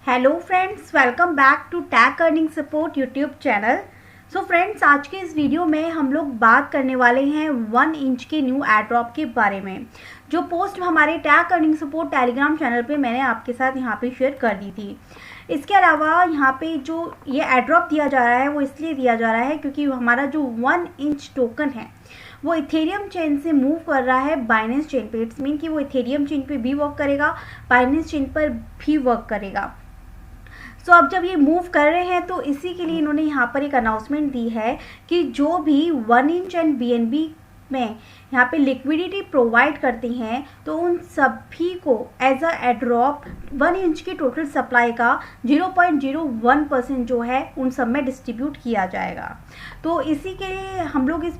Hello friends, welcome back to tag earning support YouTube channel. So friends, आज के इस video में हम लोग बात करने वाले हैं 1 इंच के न्यू एड ड्रॉप के बारे में, जो पोस्ट हमारे tag earning support Telegram channel पे मैंने आपके साथ यहाँ पे शेयर कर दी थी। इसके अलावा यहाँ पे जो ये एड ड्रॉप दिया जा रहा है वो इसलिए दिया जा रहा है क्योंकि हमारा जो 1 इंच टोकन है वो इथेरियम चेन से मूव कर रहा है बाइनेंस चेन पे। इट्स मीन कि वो इथेरियम चेन पे भी वर्क करेगा, बाइनेंस चेन पर भी वर्क करेगा। सो अब जब ये मूव कर रहे हैं तो इसी के लिए इन्होंने यहाँ पर एक अनाउंसमेंट दी है कि जो भी 1 इंच एंड BNB में यहाँ पे लिक्विडिटी प्रोवाइड करती हैं तो उन सभी को एज अ एड्रॉप 1 इंच की टोटल सप्लाई का 0.01% जो है उन सब में डिस्ट्रीब्यूट किया जाएगा। तो इसी के लिए हम लोग इस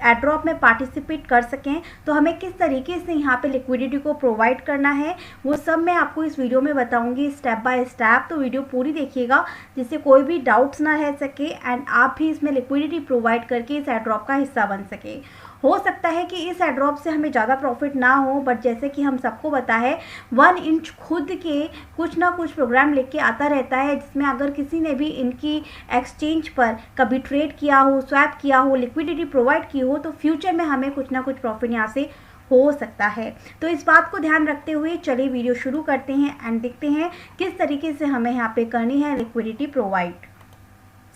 एड्रॉप में पार्टिसिपेट कर सकें तो हमें किस तरीके से यहाँ पे लिक्विडिटी को प्रोवाइड करना है वो सब मैं आपको इस वीडियो में बताऊंगी स्टेप बाय स्टेप। तो वीडियो पूरी देखिएगा जिससे कोई भी डाउट्स ना रह सके एंड आप भी इसमें लिक्विडिटी प्रोवाइड करके इस एड्रॉप का हिस्सा बन सके। हो सकता है कि इस एड्रॉप से हमें ज़्यादा प्रॉफिट ना हो, बट जैसे कि हम सबको पता है 1 इंच खुद के कुछ ना कुछ प्रोग्राम लेके आता रहता है जिसमें अगर किसी ने भी इनकी एक्सचेंज पर कभी ट्रेड किया हो, स्वैप किया हो, लिक्विडिटी प्रोवाइड की हो तो फ्यूचर में हमें कुछ ना कुछ प्रॉफिट यहाँ से हो सकता है। तो इस बात को ध्यान रखते हुए चलिए वीडियो शुरू करते हैं एंड देखते हैं किस तरीके से हमें यहाँ पे करनी है लिक्विडिटी प्रोवाइड।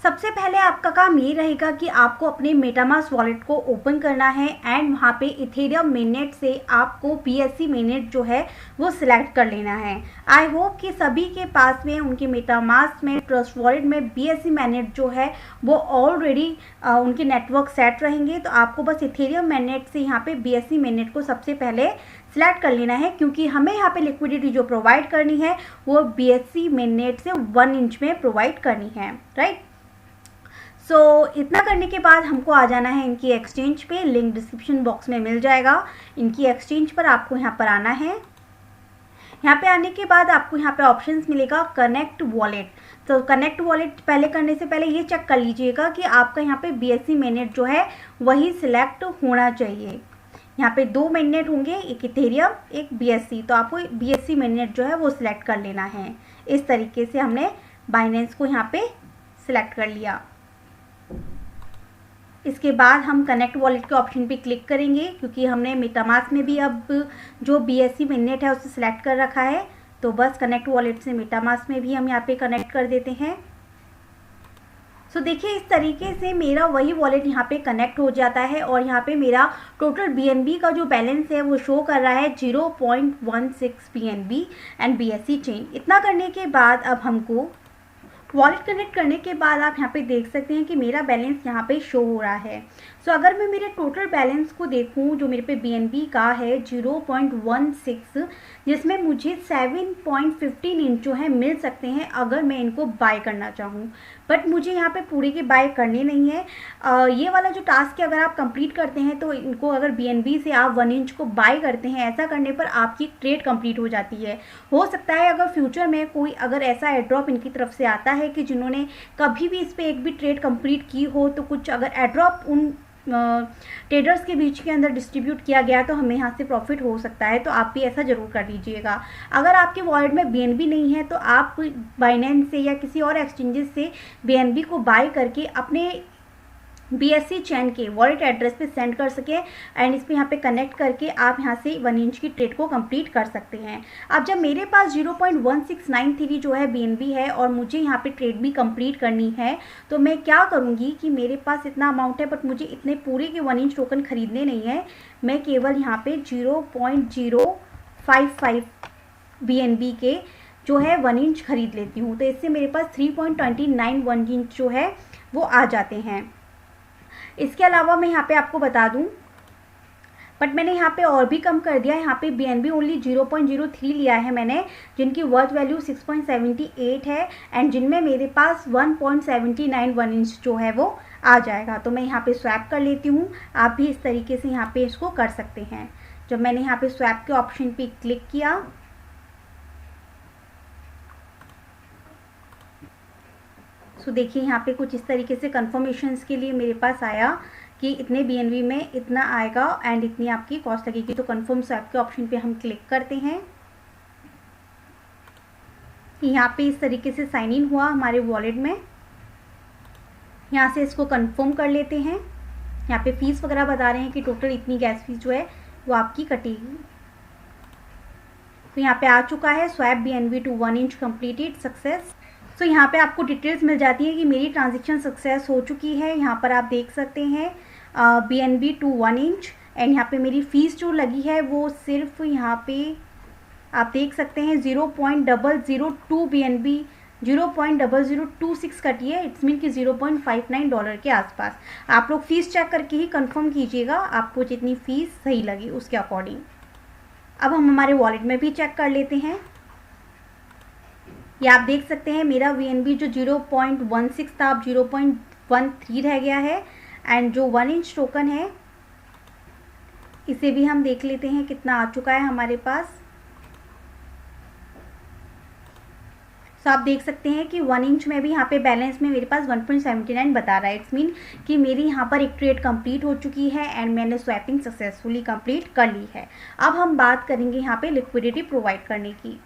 सबसे पहले आपका काम ये रहेगा कि आपको अपने मेटामास्क वॉलेट को ओपन करना है एंड वहाँ पे इथेरियम मेननेट से आपको BSC मेननेट जो है वो सिलेक्ट कर लेना है। आई होप कि सभी के पास में उनके मेटामास्क में ट्रस्ट वॉलेट में BSC मेननेट जो है वो ऑलरेडी उनके नेटवर्क सेट रहेंगे। तो आपको बस इथेरियम मेननेट से यहाँ पे BSC मेननेट को सबसे पहले सिलेक्ट कर लेना है क्योंकि हमें यहाँ पे लिक्विडिटी जो प्रोवाइड करनी है वो BSC मेननेट से 1 इंच में प्रोवाइड करनी है, राइट। सो इतना करने के बाद हमको आ जाना है इनकी एक्सचेंज पे। लिंक डिस्क्रिप्शन बॉक्स में मिल जाएगा। इनकी एक्सचेंज पर आपको यहाँ पर आना है। यहाँ पे आने के बाद आपको यहाँ पे ऑप्शंस मिलेगा कनेक्ट वॉलेट। तो कनेक्ट वॉलेट पहले करने से पहले ये चेक कर लीजिएगा कि आपका यहाँ पे BSC मेननेट जो है वही सिलेक्ट होना चाहिए। यहाँ पे 2 मेननेट होंगे, एक इथेरियम एक BSC। तो आपको BSC मेननेट जो है वो सिलेक्ट कर लेना है। इस तरीके से हमने बाइनेंस को यहाँ पे सिलेक्ट कर लिया। इसके बाद हम कनेक्ट वॉलेट के ऑप्शन पे क्लिक करेंगे क्योंकि हमने मेटामास्क में भी अब जो BSC मेननेट है उसे सिलेक्ट कर रखा है। तो बस कनेक्ट वॉलेट से मेटामास्क में भी हम यहाँ पे कनेक्ट कर देते हैं। सो देखिए इस तरीके से मेरा वही वॉलेट यहाँ पे कनेक्ट हो जाता है और यहाँ पे मेरा टोटल BNB का जो बैलेंस है वो शो कर रहा है 0.16 BNB एंड BSC चेन। इतना करने के बाद अब हमको वॉलेट कनेक्ट करने के बाद आप यहाँ पे देख सकते हैं कि मेरा बैलेंस यहाँ पे शो हो रहा है। सो अगर मैं मेरे टोटल बैलेंस को देखूँ जो मेरे पे BNB का है 0.16, जिसमें मुझे 7.15 इंच जो है मिल सकते हैं अगर मैं इनको बाय करना चाहूँ। बट मुझे यहाँ पे पूरे के बाय करने नहीं है। ये वाला जो टास्क है अगर आप कंप्लीट करते हैं तो इनको अगर BNB से आप 1 इंच को बाय करते हैं, ऐसा करने पर आपकी ट्रेड कंप्लीट हो जाती है। हो सकता है अगर फ्यूचर में कोई अगर ऐसा एड्रॉप इनकी तरफ से आता है कि जिन्होंने कभी भी इस पर एक भी ट्रेड कंप्लीट की हो तो कुछ अगर एड्रॉप उन ट्रेडर्स के बीच के अंदर डिस्ट्रीब्यूट किया गया तो हमें यहाँ से प्रॉफिट हो सकता है। तो आप भी ऐसा ज़रूर कर लीजिएगा। अगर आपके वॉलेट में BNB नहीं है तो आप बाइनेंस से या किसी और एक्सचेंजेस से BNB को बाय करके अपने BSC चेन के वॉलेट एड्रेस पे सेंड कर सके एंड इस पर यहाँ पे कनेक्ट करके आप यहाँ से 1 इंच की ट्रेड को कंप्लीट कर सकते हैं। अब जब मेरे पास 0.1693 जो है BNB है और मुझे यहाँ पे ट्रेड भी कंप्लीट करनी है तो मैं क्या करूँगी कि मेरे पास इतना अमाउंट है बट मुझे इतने पूरे के 1 इंच टोकन खरीदने नहीं है। मैं केवल यहाँ पे 0.055 BNB के जो है 1 इंच खरीद लेती हूँ। तो इससे मेरे पास 3.29 1 इंच जो है वो आ जाते हैं। इसके अलावा मैं यहाँ पे आपको बता दूं, बट मैंने यहाँ पे और भी कम कर दिया। यहाँ पे BNB ओनली 0.03 लिया है मैंने, जिनकी वर्थ वैल्यू 6.78 है एंड जिनमें मेरे पास 1.79 1 इंच जो है वो आ जाएगा। तो मैं यहाँ पे स्वैप कर लेती हूँ। आप भी इस तरीके से यहाँ पे इसको कर सकते हैं। जब मैंने यहाँ पे स्वैप के ऑप्शन पे क्लिक किया सो देखिए यहाँ पे कुछ इस तरीके से कन्फर्मेशंस के लिए मेरे पास आया कि इतने BNB में इतना आएगा एंड इतनी आपकी कॉस्ट लगेगी। तो कन्फर्म स्वैप के ऑप्शन पे हम क्लिक करते हैं। यहाँ पे इस तरीके से साइन इन हुआ हमारे वॉलेट में। यहाँ से इसको कंफर्म कर लेते हैं। यहाँ पे फीस वगैरह बता रहे हैं कि टोटल इतनी गैस फीस जो है वो आपकी कटेगी। तो यहाँ पे आ चुका है swap BNB to 1 inch completed success. तो यहाँ पे आपको डिटेल्स मिल जाती है कि मेरी ट्रांजेक्शन सक्सेस हो चुकी है। यहाँ पर आप देख सकते हैं BNB टू 1 इंच एंड यहाँ पे मेरी फ़ीस जो लगी है वो सिर्फ यहाँ पे आप देख सकते हैं 0.002 BNB 0.0026 कटी है। इट्स मीन कि $0.59 के आसपास। आप लोग फ़ीस चेक करके ही कंफर्म कीजिएगा आपको जितनी फ़ीस सही लगी उसके अकॉर्डिंग। अब हम हमारे वॉलेट में भी चेक कर लेते हैं। ये आप देख सकते हैं मेरा BNB जो 0.16 था अब 0.13 रह गया है एंड जो 1 इंच टोकन है इसे भी हम देख लेते हैं कितना आ चुका है हमारे पास। तो आप देख सकते हैं कि 1 इंच में भी यहाँ पे बैलेंस में मेरे पास 1.79 बता रहा है। इट्स मीन कि मेरी यहाँ पर एक ट्रेड कंप्लीट हो चुकी है एंड मैंने स्वैपिंग सक्सेसफुली कंप्लीट कर ली है। अब हम बात करेंगे यहाँ पे लिक्विडिटी प्रोवाइड करने की।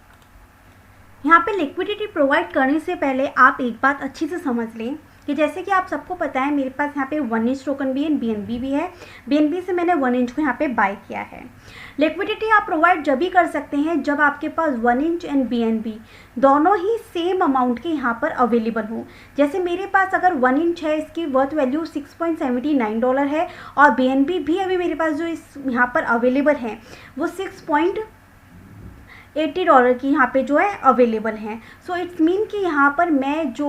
यहाँ पे लिक्विडिटी प्रोवाइड करने से पहले आप एक बात अच्छी से समझ लें कि जैसे कि आप सबको पता है मेरे पास यहाँ पे 1 इंच टोकन भी है, BNB भी है। BNB से मैंने 1 इंच को यहाँ पे बाय किया है। लिक्विडिटी आप प्रोवाइड जब भी कर सकते हैं जब आपके पास 1 इंच एंड BNB दोनों ही सेम अमाउंट के यहाँ पर अवेलेबल हो। जैसे मेरे पास अगर 1 इंच है इसकी वर्थ वैल्यू $6.79 है और BNB भी अभी मेरे पास जो इस यहाँ पर अवेलेबल है वो $6.80 की यहाँ पे जो है अवेलेबल हैं। सो इट्स मीन कि यहाँ पर मैं जो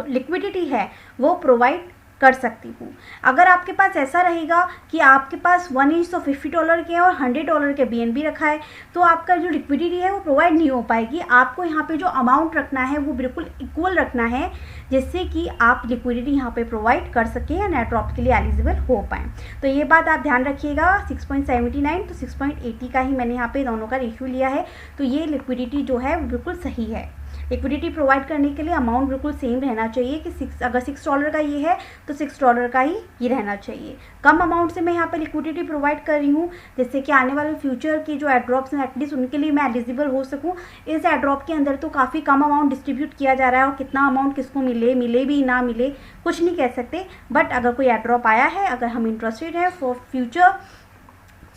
लिक्विडिटी है वो प्रोवाइड कर सकती हूँ। अगर आपके पास ऐसा रहेगा कि आपके पास 1 इंच तो $50 के और $100 के BNB रखा है तो आपका जो लिक्विडिटी है वो प्रोवाइड नहीं हो पाएगी। आपको यहाँ पे जो अमाउंट रखना है वो बिल्कुल इक्वल रखना है जिससे कि आप लिक्विडिटी यहाँ पे प्रोवाइड कर सकें या नेट ड्रॉप के लिए एलिजिबल हो पाएँ। तो ये बात आप ध्यान रखिएगा। 6.79 तो 6.80 का ही मैंने यहाँ पे दोनों का रेशियो लिया है। तो ये लिक्विडिटी जो है वो बिल्कुल सही है। लिक्विडिटी प्रोवाइड करने के लिए अमाउंट बिल्कुल सेम रहना चाहिए कि अगर $6 का ये है तो $6 का ही ये रहना चाहिए। कम अमाउंट से मैं यहाँ पे लिक्विडिटी प्रोवाइड कर रही हूँ जिससे कि आने वाले फ्यूचर की जो एड्रॉप्स हैं एटलीस्ट उनके लिए मैं एलिजिबल हो सकूँ। इस एड्रॉप के अंदर तो काफ़ी कम अमाउंट डिस्ट्रीब्यूट किया जा रहा है और कितना अमाउंट किसको मिले भी ना मिले कुछ नहीं कह सकते। बट अगर कोई एड्रॉप आया है, अगर हम इंटरेस्टेड हैं फॉर फ्यूचर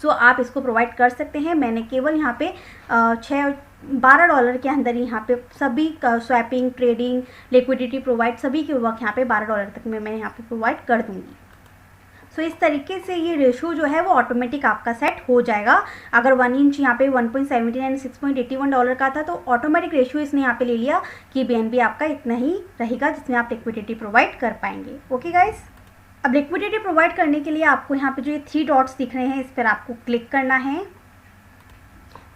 सो आप इसको प्रोवाइड कर सकते हैं। मैंने केवल यहाँ पे $12 के अंदर यहाँ पे सभी स्वैपिंग, ट्रेडिंग, लिक्विडिटी प्रोवाइड सभी के वर्क यहाँ पे $12 तक में मैं यहाँ पे प्रोवाइड कर दूँगी। सो इस तरीके से ये रेशो जो है वो ऑटोमेटिक आपका सेट हो जाएगा। अगर 1 इंच यहाँ पे 1.79 $6.81 का था तो ऑटोमेटिक रेशो इसने यहाँ पे ले लिया कि BNB आपका इतना ही रहेगा जिसमें आप लिक्विडिटी प्रोवाइड कर पाएंगे। ओके गाइस, अब लिक्विडिटी प्रोवाइड करने के लिए आपको यहाँ पे जो ये 3 डॉट्स दिख रहे हैं इस पर आपको क्लिक करना है।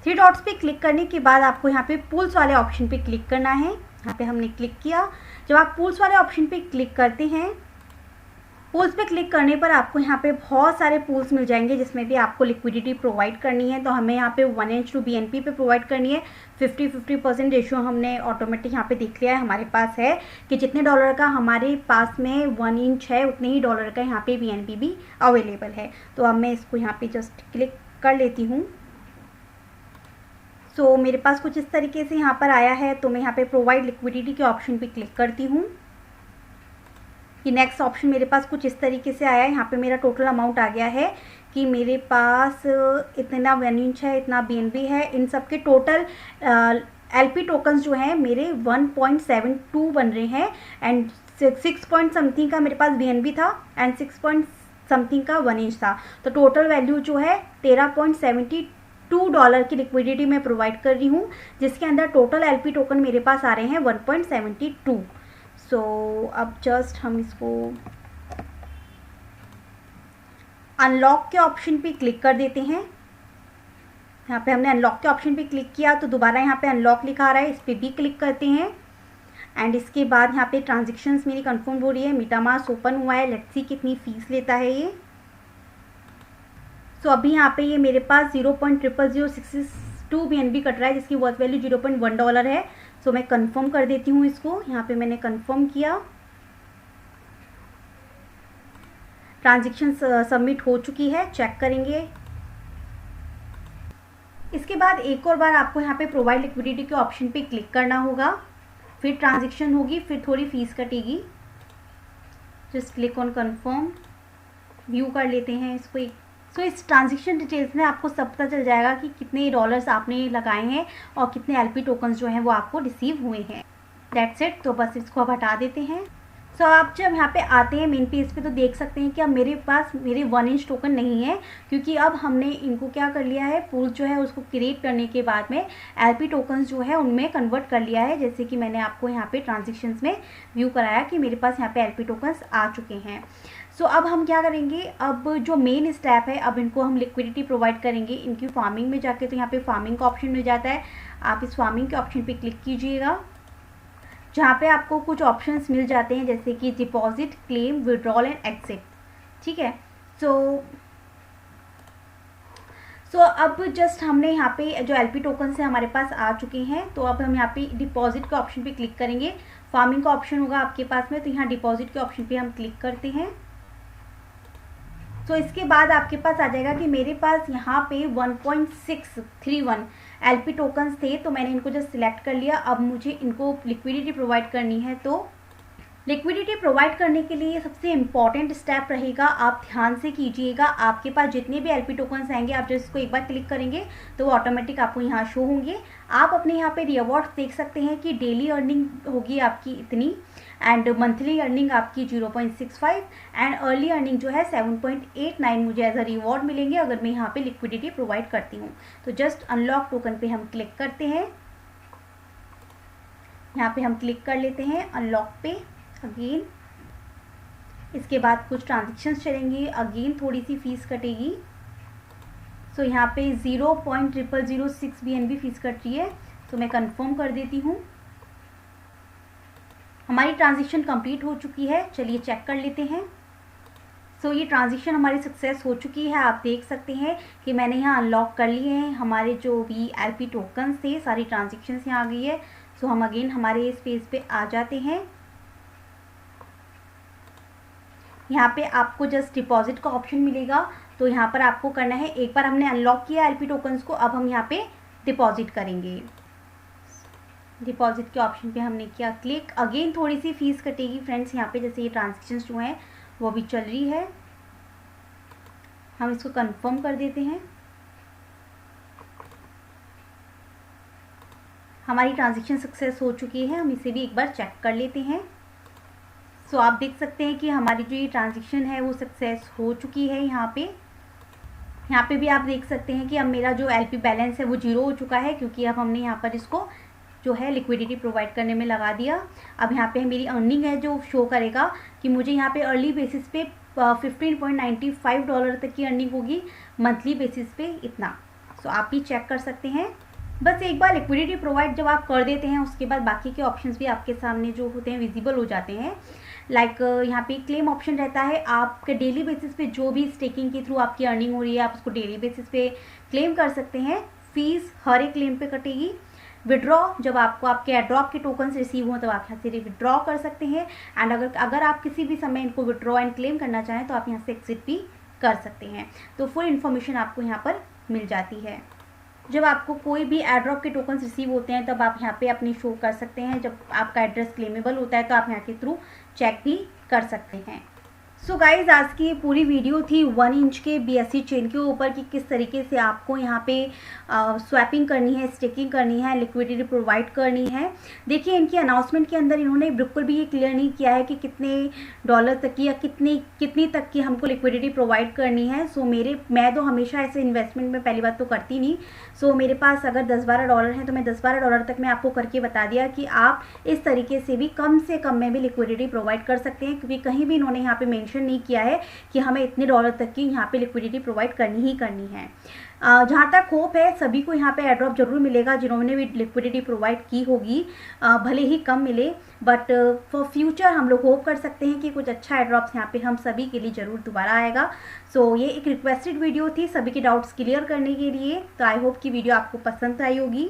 3 डॉट्स पे क्लिक करने के बाद आपको यहाँ पे पूल्स वाले ऑप्शन पे क्लिक करना है। यहाँ पे हमने क्लिक किया। जब आप पूल्स वाले ऑप्शन पे क्लिक करते हैं, पूल्स पे क्लिक करने पर आपको यहाँ पे बहुत सारे पूल्स मिल जाएंगे जिसमें भी आपको लिक्विडिटी प्रोवाइड करनी है। तो हमें यहाँ पे 1 इंच टू BNB पे प्रोवाइड करनी है। 50-50% रेशियो हमने ऑटोमेटिक यहाँ पे देख लिया है, हमारे पास है कि जितने डॉलर का हमारे पास में 1 इंच है उतने ही डॉलर का यहाँ पे BNB भी अवेलेबल है। तो अब मैं इसको यहाँ पे जस्ट क्लिक कर लेती हूँ। सो मेरे पास कुछ इस तरीके से यहाँ पर आया है। तो मैं यहाँ पे प्रोवाइड लिक्विडिटी के ऑप्शन पे क्लिक करती हूँ। ये नेक्स्ट ऑप्शन मेरे पास कुछ इस तरीके से आया है। यहाँ पे मेरा टोटल अमाउंट आ गया है कि मेरे पास इतना 1 इंच है, इतना BNB है। इन सब के टोटल LP टोकन्स जो हैं मेरे 1.72 बन रहे हैं एंड 6 पॉइंट समथिंग का मेरे पास BNB था एंड 6 पॉइंट समथिंग का 1 इंच था। तो टोटल वैल्यू जो है $13.72 की लिक्विडिटी मैं प्रोवाइड कर रही हूँ जिसके अंदर टोटल LP टोकन मेरे पास आ रहे हैं 1.72। सो अब जस्ट हम इसको अनलॉक के ऑप्शन पे क्लिक कर देते हैं। यहाँ पे हमने अनलॉक के ऑप्शन पे क्लिक किया तो दोबारा यहाँ पे अनलॉक लिखा आ रहा है, इस पर भी क्लिक करते हैं एंड इसके बाद यहाँ पे ट्रांजेक्शन्स मेरी कंफर्म हो रही है। मीटामास्क ओपन हुआ है। लेट्स सी कितनी फीस लेता है ये। सो अभी यहाँ पे ये मेरे पास 0.00062 BNB कट रहा है जिसकी वर्थ वैल्यू $0.1 है। सो मैं कंफर्म कर देती हूँ इसको। यहाँ पे मैंने कंफर्म किया। ट्रांजेक्शन सबमिट हो चुकी है, चेक करेंगे। इसके बाद एक और बार आपको यहाँ पे प्रोवाइड लिक्विडिटी के ऑप्शन पे क्लिक करना होगा, फिर ट्रांजेक्शन होगी, फिर थोड़ी फीस कटेगी। Just click on confirm, view कर लेते हैं इसको। सो इस ट्रांजेक्शन डिटेल्स में आपको सब पता चल जाएगा कि कितने डॉलर्स आपने लगाए हैं और कितने एलपी टोकन्स जो हैं वो आपको रिसीव हुए हैं। That's it. तो बस इसको अब हटा देते हैं। सो आप जब यहाँ पे आते हैं मेन पेज पे तो देख सकते हैं कि अब मेरे पास मेरे 1 इंच टोकन नहीं है, क्योंकि अब हमने इनको क्या कर लिया है, पूल जो है उसको क्रिएट करने के बाद में एलपी टोकन्स जो है उनमें कन्वर्ट कर लिया है। जैसे कि मैंने आपको यहाँ पे ट्रांजेक्शन्स में व्यू कराया कि मेरे पास यहाँ पे एलपी टोकन्स आ चुके हैं। सो अब हम क्या करेंगे, अब जो मेन स्टेप है, अब इनको हम लिक्विडिटी प्रोवाइड करेंगे इनकी फार्मिंग में जाके। तो यहाँ पे फार्मिंग का ऑप्शन मिल जाता है, आप इस फार्मिंग के ऑप्शन पे क्लिक कीजिएगा, जहाँ पे आपको कुछ ऑप्शंस मिल जाते हैं जैसे कि deposit, claim, withdrawal and exit. ठीक है। सो अब जस्ट हमने यहाँ पे जो एलपी टोकन से हमारे पास आ चुके हैं, तो अब हम यहाँ पे डिपॉजिट के ऑप्शन पे क्लिक करेंगे। फार्मिंग का ऑप्शन होगा आपके पास में, तो यहाँ डिपॉजिट के ऑप्शन पे हम क्लिक करते हैं। तो इसके बाद आपके पास आ जाएगा कि मेरे पास यहाँ पे 1.631 एलपी टोकन्स थे, तो मैंने इनको जस्ट सिलेक्ट कर लिया। अब मुझे इनको लिक्विडिटी प्रोवाइड करनी है, तो लिक्विडिटी प्रोवाइड करने के लिए सबसे इम्पॉर्टेंट स्टेप रहेगा, आप ध्यान से कीजिएगा। आपके पास जितने भी एलपी टोकन्स आएंगे, आप जब इसको एक बार क्लिक करेंगे तो वो ऑटोमेटिक आपको यहाँ शो होंगे। आप अपने यहाँ पे रिवॉर्ड्स देख सकते हैं कि डेली अर्निंग होगी आपकी इतनी, एंड मंथली अर्निंग आपकी 0.65 एंड अर्ली अर्निंग जो है 7.89 मुझे एज अ रिवॉर्ड मिलेंगे अगर मैं यहाँ पे लिक्विडिटी प्रोवाइड करती हूँ। तो जस्ट अनलॉक टोकन पे हम क्लिक करते हैं, यहाँ पे हम क्लिक कर लेते हैं अनलॉक पे अगेन। इसके बाद कुछ ट्रांजेक्शन्स चलेंगी, अगेन थोड़ी सी फीस कटेगी। सो यहाँ पे 0.0006 BNB फीस कट रही है, तो मैं कंफर्म कर देती हूँ। हमारी ट्रांजेक्शन कंप्लीट हो चुकी है, चलिए चेक कर लेते हैं। सो ये ट्रांजेक्शन हमारी सक्सेस हो चुकी है। आप देख सकते हैं कि मैंने यहाँ अनलॉक कर लिए हैं हमारे जो भी एलपी टोकन्स थे, सारी ट्रांजेक्शन्स यहाँ आ गई है। सो हम अगेन हमारे इस पेज पे आ जाते हैं। यहाँ पे आपको जस्ट डिपॉजिट का ऑप्शन मिलेगा, तो यहाँ पर आपको करना है, एक बार हमने अनलॉक किया एलपी टोकन्स को, अब हम यहाँ पे डिपॉजिट करेंगे। डिपॉजिट के ऑप्शन पे हमने किया क्लिक, अगेन थोड़ी सी फीस कटेगी फ्रेंड्स यहाँ पे, जैसे ये ट्रांजेक्शन्स जो हैं वो भी चल रही है। हम इसको कंफर्म कर देते हैं। हमारी ट्रांजेक्शन सक्सेस हो चुकी है, हम इसे भी एक बार चेक कर लेते हैं। सो आप देख सकते हैं कि हमारी जो ये ट्रांजेक्शन है वो सक्सेस हो चुकी है। यहाँ पे भी आप देख सकते हैं कि अब मेरा जो एलपी बैलेंस है वो 0 हो चुका है, क्योंकि अब हमने यहाँ पर इसको जो है लिक्विडिटी प्रोवाइड करने में लगा दिया। अब यहाँ पे मेरी अर्निंग है जो शो करेगा कि मुझे यहाँ पे अर्ली बेसिस पे 15.95 डॉलर तक की अर्निंग होगी, मंथली बेसिस पे इतना। सो आप भी चेक कर सकते हैं। बस एक बार लिक्विडिटी प्रोवाइड जब आप कर देते हैं, उसके बाद बाकी के ऑप्शंस भी आपके सामने जो होते हैं विजिबल हो जाते हैं। लाइक यहाँ पे क्लेम ऑप्शन रहता है, आपके डेली बेसिस पे जो भी स्टेकिंग के थ्रू आपकी अर्निंग हो रही है आप उसको डेली बेसिस पे क्लेम कर सकते हैं। फीस हर एक क्लेम पे कटेगी। विड्रॉ, जब आपको आपके एड्रॉप के टोकन्स रिसीव हों तब आप यहाँ से विड्रॉ कर सकते हैं। एंड अगर आप किसी भी समय इनको विड्रॉ एंड क्लेम करना चाहें तो आप यहाँ से एग्जिट भी कर सकते हैं। तो फुल इन्फॉर्मेशन आपको यहाँ पर मिल जाती है। जब आपको कोई भी एड्रॉप के टोकन्स रिसीव होते हैं तब आप यहाँ पे अपनी शो कर सकते हैं। जब आपका एड्रेस क्लेमेबल होता है तो आप यहाँ के थ्रू चेक भी कर सकते हैं। सो गाइज, आज की पूरी वीडियो थी 1 इंच के BSC चेन के ऊपर कि किस तरीके से आपको यहाँ पे स्वैपिंग करनी है, स्टेकिंग करनी है, लिक्विडिटी प्रोवाइड करनी है। देखिए, इनकी अनाउंसमेंट के अंदर इन्होंने बिल्कुल भी ये क्लियर नहीं किया है कि कितने डॉलर तक की या कितनी तक की हमको लिक्विडिटी प्रोवाइड करनी है। सो मैं तो हमेशा ऐसे इन्वेस्टमेंट में पहली बात तो करती नहीं। सो मेरे पास अगर 10-12 डॉलर हैं तो मैं 10-12 डॉलर तक मैं आपको करके बता दिया कि आप इस तरीके से भी कम से कम में भी लिक्विडिटी प्रोवाइड कर सकते हैं, क्योंकि कहीं भी इन्होंने यहाँ पे मेंशन नहीं किया है कि हमें इतने डॉलर तक की यहाँ पे लिक्विडिटी प्रोवाइड करनी ही करनी है। जहाँ तक होप है सभी को यहाँ पे एड्रॉप जरूर मिलेगा जिन्होंने भी लिक्विडिटी प्रोवाइड की होगी, भले ही कम मिले, बट फॉर फ्यूचर हम लोग होप कर सकते हैं कि कुछ अच्छा एड्रॉप्स यहाँ पे हम सभी के लिए ज़रूर दोबारा आएगा। सो ये एक रिक्वेस्टेड वीडियो थी सभी के डाउट्स क्लियर करने के लिए। तो आई होप कि वीडियो आपको पसंद आई होगी।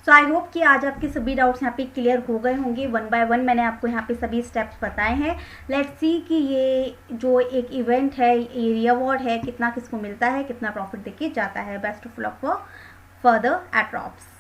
सो आई होप कि आज आपके सभी डाउट्स यहाँ पे क्लियर हो गए होंगे। 1 बाय 1 मैंने आपको यहाँ पे सभी स्टेप्स बताए हैं। लेट्स सी कि ये जो एक इवेंट है, ये रिवॉर्ड है, कितना किसको मिलता है, कितना प्रॉफिट देके जाता है। Best of luck further airdrops.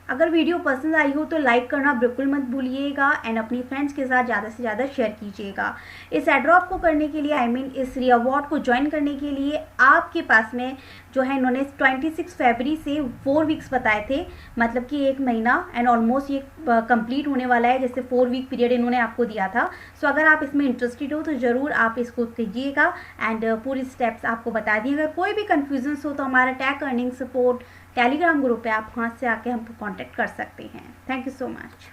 अगर वीडियो पसंद आई हो तो लाइक करना बिल्कुल मत भूलिएगा एंड अपनी फ्रेंड्स के साथ ज़्यादा से ज़्यादा शेयर कीजिएगा। इस एड्रॉप को करने के लिए इस रिवॉर्ड को ज्वाइन करने के लिए आपके पास में जो है इन्होंने 26 फरवरी से 4 वीक्स बताए थे, मतलब कि 1 महीना एंड ऑलमोस्ट ये कंप्लीट होने वाला है, जैसे 4 वीक पीरियड इन्होंने आपको दिया था। सो अगर आप इसमें इंटरेस्टेड हो तो ज़रूर आप इसको कीजिएगा एंड पूरी स्टेप्स आपको बता दिए। अगर कोई भी कन्फ्यूजन हो तो हमारा take earning support Telegram group है, आप वहाँ से आके हमको कांटेक्ट कर सकते हैं। Thank you so much.